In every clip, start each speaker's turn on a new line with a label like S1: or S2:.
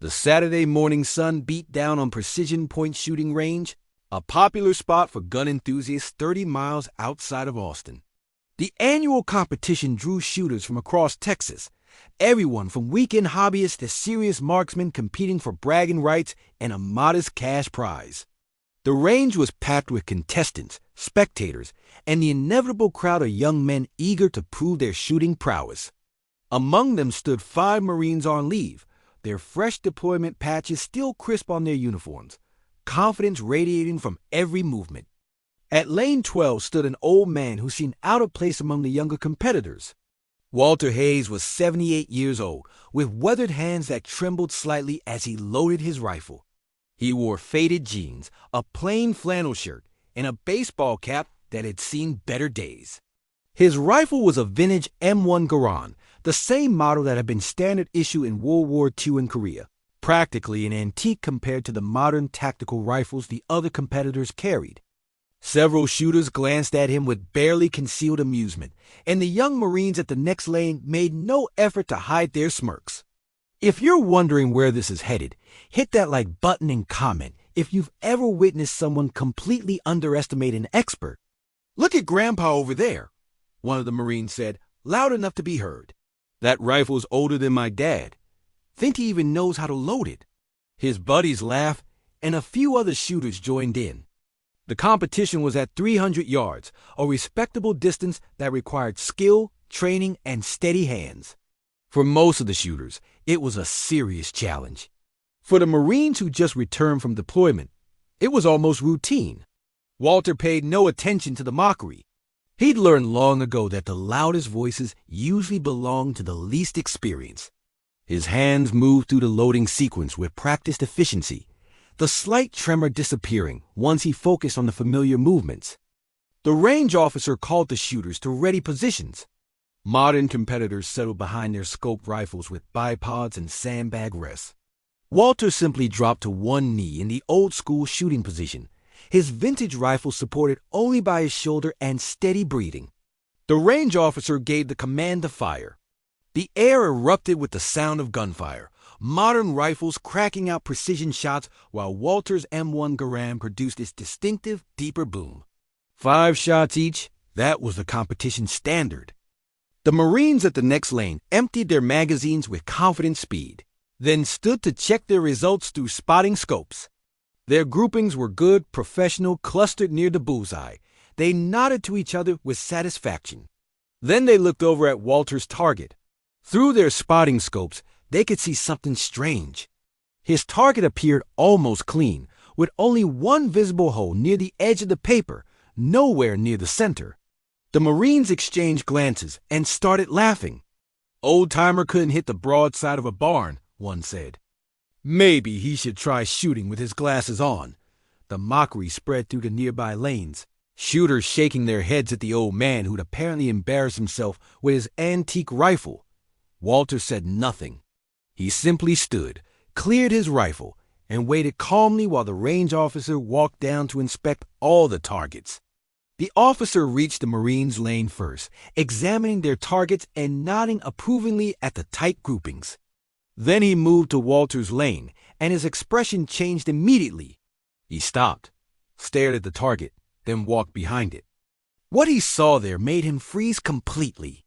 S1: The Saturday morning sun beat down on Precision Point Shooting Range, a popular spot for gun enthusiasts 30 miles outside of Austin. The annual competition drew shooters from across Texas, everyone from weekend hobbyists to serious marksmen competing for bragging rights and a modest cash prize. The range was packed with contestants, spectators, and the inevitable crowd of young men eager to prove their shooting prowess. Among them stood 5 Marines on leave, their fresh deployment patches still crisp on their uniforms, confidence radiating from every movement. At lane 12 stood an old man who seemed out of place among the younger competitors. Walter Hayes was 78 years old, with weathered hands that trembled slightly as he loaded his rifle. He wore faded jeans, a plain flannel shirt, and a baseball cap that had seen better days. His rifle was a vintage M1 Garand, the same model that had been standard issue in World War II in Korea, practically an antique compared to the modern tactical rifles the other competitors carried. Several shooters glanced at him with barely concealed amusement, and the young Marines at the next lane made no effort to hide their smirks. If you're wondering where this is headed, hit that like button and comment if you've ever witnessed someone completely underestimate an expert. "Look at Grandpa over there," one of the Marines said, loud enough to be heard. "That rifle's older than my dad. Think he even knows how to load it." His buddies laughed, and a few other shooters joined in. The competition was at 300 yards, a respectable distance that required skill, training, and steady hands. For most of the shooters, it was a serious challenge. For the Marines who just returned from deployment, it was almost routine. Walter paid no attention to the mockery. He'd learned long ago that the loudest voices usually belong to the least experienced. His hands moved through the loading sequence with practiced efficiency, the slight tremor disappearing once he focused on the familiar movements. The range officer called the shooters to ready positions. Modern competitors settled behind their scoped rifles with bipods and sandbag rests. Walter simply dropped to one knee in the old-school shooting position, his vintage rifle supported only by his shoulder and steady breathing. The range officer gave the command to fire. The air erupted with the sound of gunfire, modern rifles cracking out precision shots while Walter's M1 Garand produced its distinctive, deeper boom. 5 shots each, that was the competition standard. The Marines at the next lane emptied their magazines with confident speed, then stood to check their results through spotting scopes. Their groupings were good, professional, clustered near the bullseye. They nodded to each other with satisfaction. Then they looked over at Walter's target. Through their spotting scopes, they could see something strange. His target appeared almost clean, with only one visible hole near the edge of the paper, nowhere near the center. The Marines exchanged glances and started laughing. "Old-timer couldn't hit the broadside of a barn," one said. "Maybe he should try shooting with his glasses on." The mockery spread through the nearby lanes, shooters shaking their heads at the old man who'd apparently embarrassed himself with his antique rifle. Walter said nothing. He simply stood, cleared his rifle, and waited calmly while the range officer walked down to inspect all the targets. The officer reached the Marines' lane first, examining their targets and nodding approvingly at the tight groupings. Then he moved to Walter's lane, and his expression changed immediately. He stopped, stared at the target, then walked behind it. What he saw there made him freeze completely.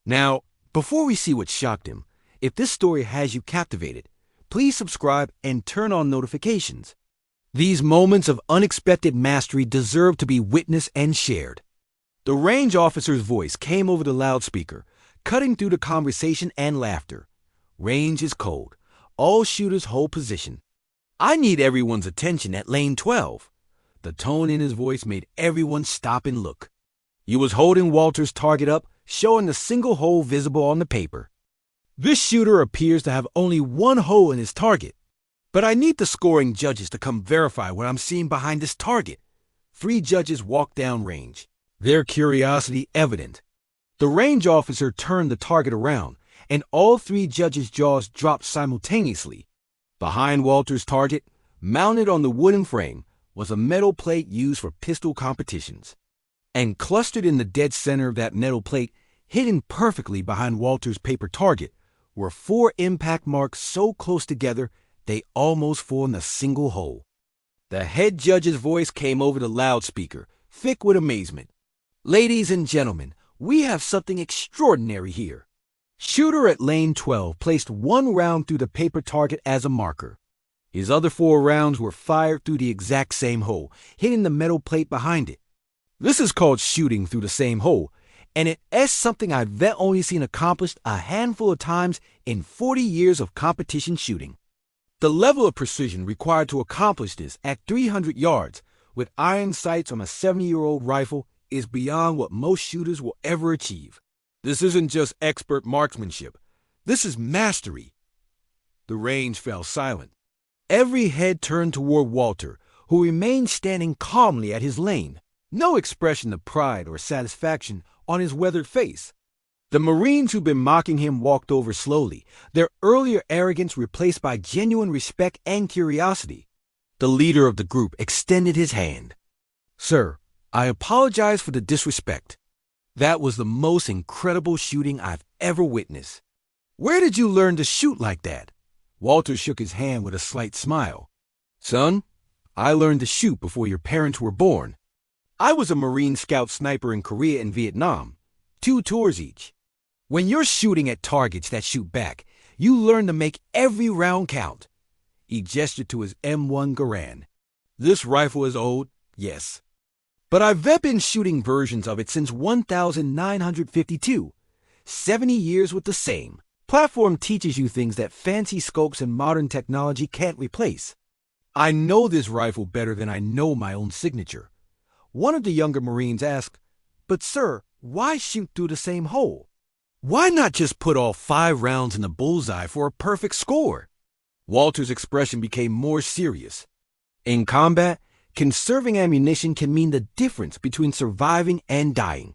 S1: Now, before we see what shocked him, if this story has you captivated, please subscribe and turn on notifications. These moments of unexpected mastery deserve to be witnessed and shared. The range officer's voice came over the loudspeaker, cutting through the conversation and laughter. "Range is cold. All shooters hold position. I need everyone's attention at lane 12. The tone in his voice made everyone stop and look. He was holding Walter's target up, showing the single hole visible on the paper. "This shooter appears to have only one hole in his target. But I need the scoring judges to come verify what I'm seeing behind this target." 3 judges walked down range, their curiosity evident. The range officer turned the target around, and all 3 judges' jaws dropped simultaneously. Behind Walter's target, mounted on the wooden frame, was a metal plate used for pistol competitions. And clustered in the dead center of that metal plate, hidden perfectly behind Walter's paper target, were 4 impact marks so close together they almost formed a single hole. The head judge's voice came over the loudspeaker, thick with amazement. "Ladies and gentlemen, we have something extraordinary here." Shooter at lane 12 placed one round through the paper target as a marker. His other 4 rounds were fired through the exact same hole, hitting the metal plate behind it. This is called shooting through the same hole, and it is something I've only seen accomplished a handful of times in 40 years of competition shooting. The level of precision required to accomplish this at 300 yards with iron sights on a 70-year-old rifle is beyond what most shooters will ever achieve. This isn't just expert marksmanship. This is mastery. The range fell silent. Every head turned toward Walter, who remained standing calmly at his lane, no expression of pride or satisfaction on his weathered face. The Marines who'd been mocking him walked over slowly, their earlier arrogance replaced by genuine respect and curiosity. The leader of the group extended his hand. "Sir, I apologize for the disrespect. That was the most incredible shooting I've ever witnessed." "Where did you learn to shoot like that?" Walter shook his hand with a slight smile. "Son, I learned to shoot before your parents were born. I was a Marine Scout sniper in Korea and Vietnam, 2 tours each. When you're shooting at targets that shoot back, you learn to make every round count." He gestured to his M1 Garand. "This rifle is old, yes. But I've been shooting versions of it since 1952. 70 years with the same. Platform teaches you things that fancy scopes and modern technology can't replace. I know this rifle better than I know my own signature." One of the younger Marines asked, "But sir, why shoot through the same hole? Why not just put all 5 rounds in the bullseye for a perfect score?" Walter's expression became more serious. "In combat, conserving ammunition can mean the difference between surviving and dying.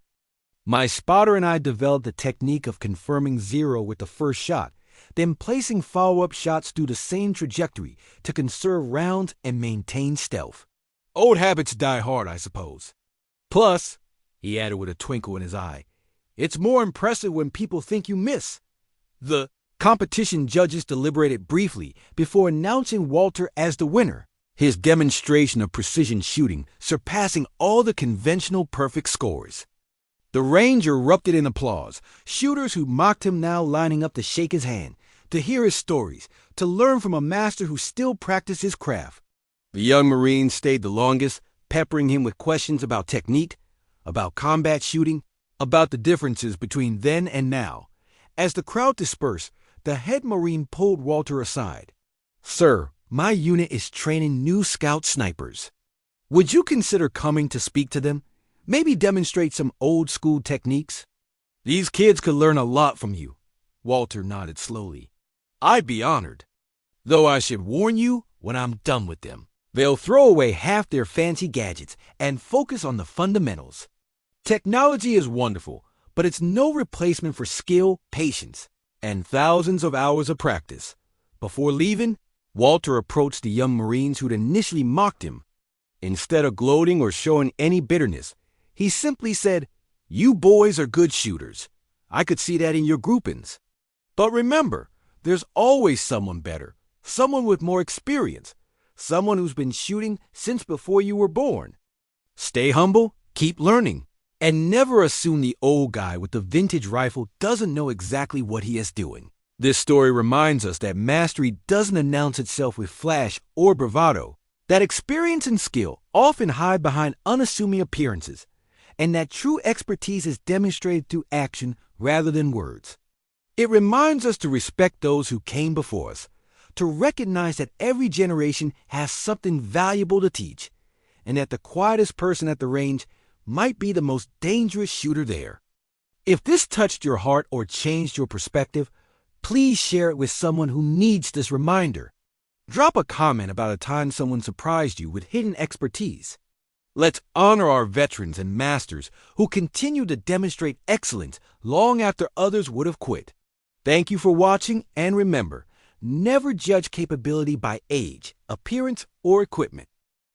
S1: My spotter and I developed the technique of confirming 0 with the first shot, then placing follow-up shots through the same trajectory to conserve rounds and maintain stealth. Old habits die hard, I suppose. Plus," he added with a twinkle in his eye, "it's more impressive when people think you miss." The competition judges deliberated briefly before announcing Walter as the winner, his demonstration of precision shooting surpassing all the conventional perfect scores. The range erupted in applause, shooters who mocked him now lining up to shake his hand, to hear his stories, to learn from a master who still practiced his craft. The young Marine stayed the longest, peppering him with questions about technique, about combat shooting, about the differences between then and now. As the crowd dispersed, the head Marine pulled Walter aside. "Sir, my unit is training new scout snipers. Would you consider coming to speak to them? Maybe demonstrate some old-school techniques? These kids could learn a lot from you." Walter nodded slowly. "I'd be honored. Though I should warn you, when I'm done with them, they'll throw away half their fancy gadgets and focus on the fundamentals. Technology is wonderful, but it's no replacement for skill, patience, and thousands of hours of practice." Before leaving, Walter approached the young Marines who'd initially mocked him. Instead of gloating or showing any bitterness, he simply said, "You boys are good shooters. I could see that in your groupings. But remember, there's always someone better, someone with more experience, someone who's been shooting since before you were born. Stay humble, keep learning, and never assume the old guy with the vintage rifle doesn't know exactly what he is doing." This story reminds us that mastery doesn't announce itself with flash or bravado, that experience and skill often hide behind unassuming appearances, and that true expertise is demonstrated through action rather than words. It reminds us to respect those who came before us, to recognize that every generation has something valuable to teach, and that the quietest person at the range might be the most dangerous shooter there. If this touched your heart or changed your perspective, please share it with someone who needs this reminder. Drop a comment about a time someone surprised you with hidden expertise. Let's honor our veterans and masters who continue to demonstrate excellence long after others would have quit. Thank you for watching, and remember, never judge capability by age, appearance, or equipment.